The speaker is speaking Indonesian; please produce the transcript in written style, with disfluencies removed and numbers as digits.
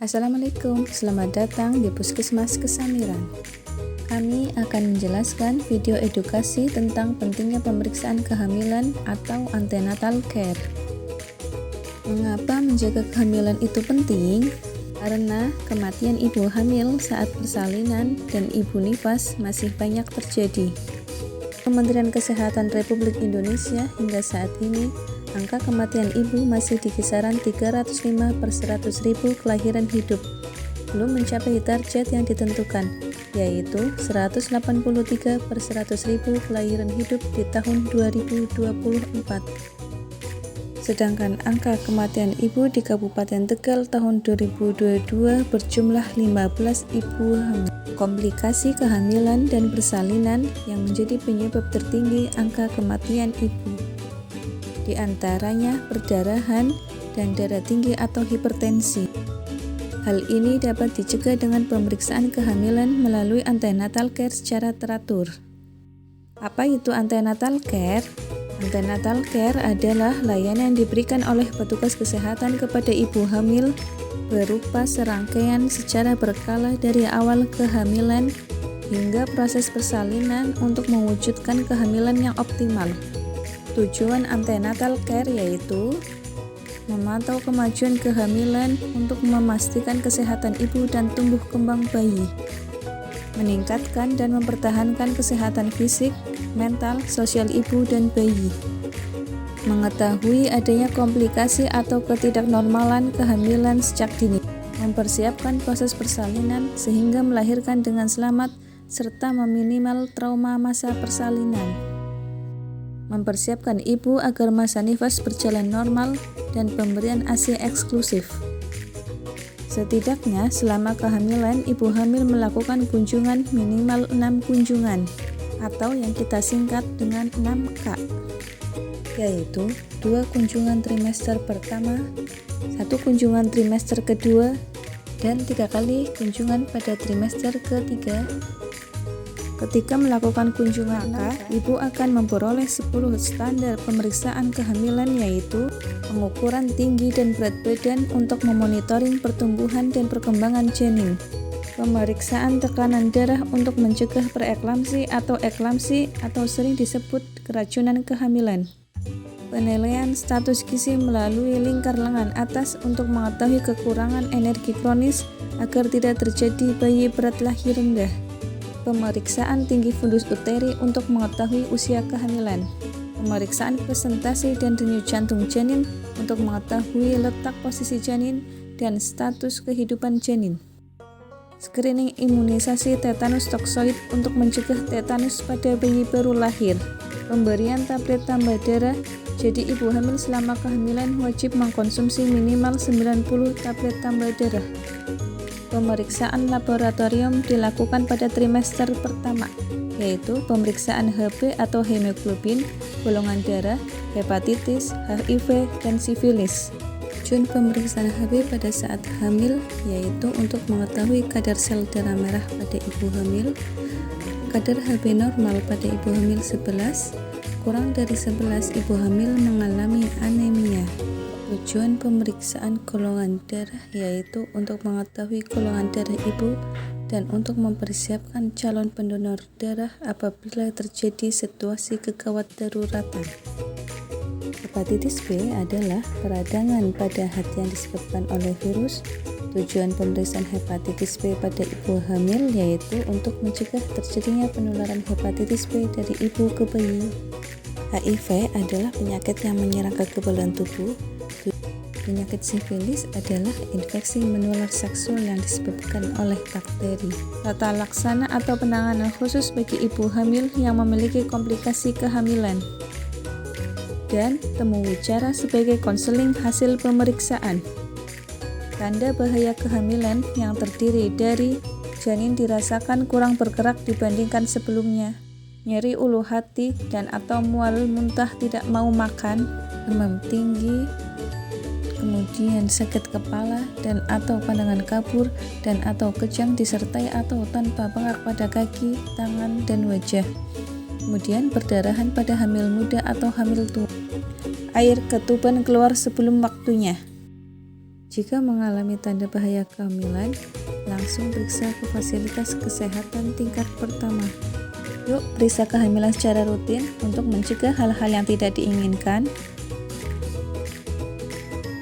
Assalamualaikum, selamat datang di Puskesmas Kesamiran. Kami akan menjelaskan video edukasi tentang pentingnya pemeriksaan kehamilan atau antenatal care. Mengapa menjaga kehamilan itu penting? Karena kematian ibu hamil saat persalinan dan ibu nifas masih banyak terjadi. Kementerian Kesehatan Republik Indonesia hingga saat ini angka kematian ibu masih di kisaran 305 per 100.000 kelahiran hidup, belum mencapai target yang ditentukan, yaitu 183 per 100.000 kelahiran hidup di tahun 2024. Sedangkan angka kematian ibu di Kabupaten Tegal tahun 2022 berjumlah 15 ibu hamil. Komplikasi kehamilan dan persalinan yang menjadi penyebab tertinggi angka kematian ibu. Di antaranya perdarahan dan darah tinggi atau hipertensi. Hal ini dapat dicegah dengan pemeriksaan kehamilan melalui antenatal care secara teratur. Apa itu antenatal care? Antenatal care adalah layanan yang diberikan oleh petugas kesehatan kepada ibu hamil berupa serangkaian secara berkala dari awal kehamilan hingga proses persalinan untuk mewujudkan kehamilan yang optimal. Tujuan antenatal care yaitu memantau kemajuan kehamilan untuk memastikan kesehatan ibu dan tumbuh kembang bayi, meningkatkan dan mempertahankan kesehatan fisik, mental, sosial ibu dan bayi, mengetahui adanya komplikasi atau ketidaknormalan kehamilan sejak dini, mempersiapkan proses persalinan sehingga melahirkan dengan selamat serta meminimal trauma masa persalinan, mempersiapkan ibu agar masa nifas berjalan normal, dan pemberian ASI eksklusif. Setidaknya selama kehamilan, ibu hamil melakukan kunjungan minimal 6 kunjungan atau yang kita singkat dengan 6K, yaitu 2 kunjungan trimester pertama, 1 kunjungan trimester kedua, dan 3 kali kunjungan pada trimester ketiga. Ketika melakukan kunjungan K, ibu akan memperoleh 10 standar pemeriksaan kehamilan, yaitu pengukuran tinggi dan berat badan untuk memonitoring pertumbuhan dan perkembangan janin, pemeriksaan tekanan darah untuk mencegah preeklamsi atau eklamsi atau sering disebut keracunan kehamilan, penilaian status gizi melalui lingkar lengan atas untuk mengetahui kekurangan energi kronis agar tidak terjadi bayi berat lahir rendah, pemeriksaan tinggi fundus uteri untuk mengetahui usia kehamilan, pemeriksaan presentasi dan denyut jantung janin untuk mengetahui letak posisi janin dan status kehidupan janin, screening imunisasi tetanus toksoid untuk mencegah tetanus pada bayi baru lahir, pemberian tablet tambah darah. Jadi ibu hamil selama kehamilan wajib mengkonsumsi minimal 90 tablet tambah darah. Pemeriksaan laboratorium dilakukan pada trimester pertama, yaitu pemeriksaan HB atau hemoglobin, golongan darah, hepatitis, HIV, dan sifilis. Tujuan pemeriksaan HB pada saat hamil yaitu untuk mengetahui kadar sel darah merah pada ibu hamil, kadar HB normal pada ibu hamil 11, kurang dari 11 ibu hamil mengalami anemia. Tujuan pemeriksaan golongan darah yaitu untuk mengetahui golongan darah ibu dan untuk mempersiapkan calon pendonor darah apabila terjadi situasi kegawat daruratan. Hepatitis B adalah peradangan pada hati yang disebabkan oleh virus. Tujuan pemeriksaan hepatitis B pada ibu hamil yaitu untuk mencegah terjadinya penularan hepatitis B dari ibu ke bayi. HIV adalah penyakit yang menyerang kekebalan tubuh. Penyakit sifilis adalah infeksi menular seksual yang disebabkan oleh bakteri. Tata laksana atau penanganan khusus bagi ibu hamil yang memiliki komplikasi kehamilan. Dan temu wicara sebagai konseling hasil pemeriksaan. Tanda bahaya kehamilan yang terdiri dari janin dirasakan kurang bergerak dibandingkan sebelumnya, nyeri ulu hati dan atau mual muntah tidak mau makan, demam tinggi, kemudian sakit kepala dan atau pandangan kabur dan atau kejang disertai atau tanpa bengkak pada kaki, tangan, dan wajah. Kemudian perdarahan pada hamil muda atau hamil tua. Air ketuban keluar sebelum waktunya. Jika mengalami tanda bahaya kehamilan, langsung periksa ke fasilitas kesehatan tingkat pertama. Yuk periksa kehamilan secara rutin untuk mencegah hal-hal yang tidak diinginkan.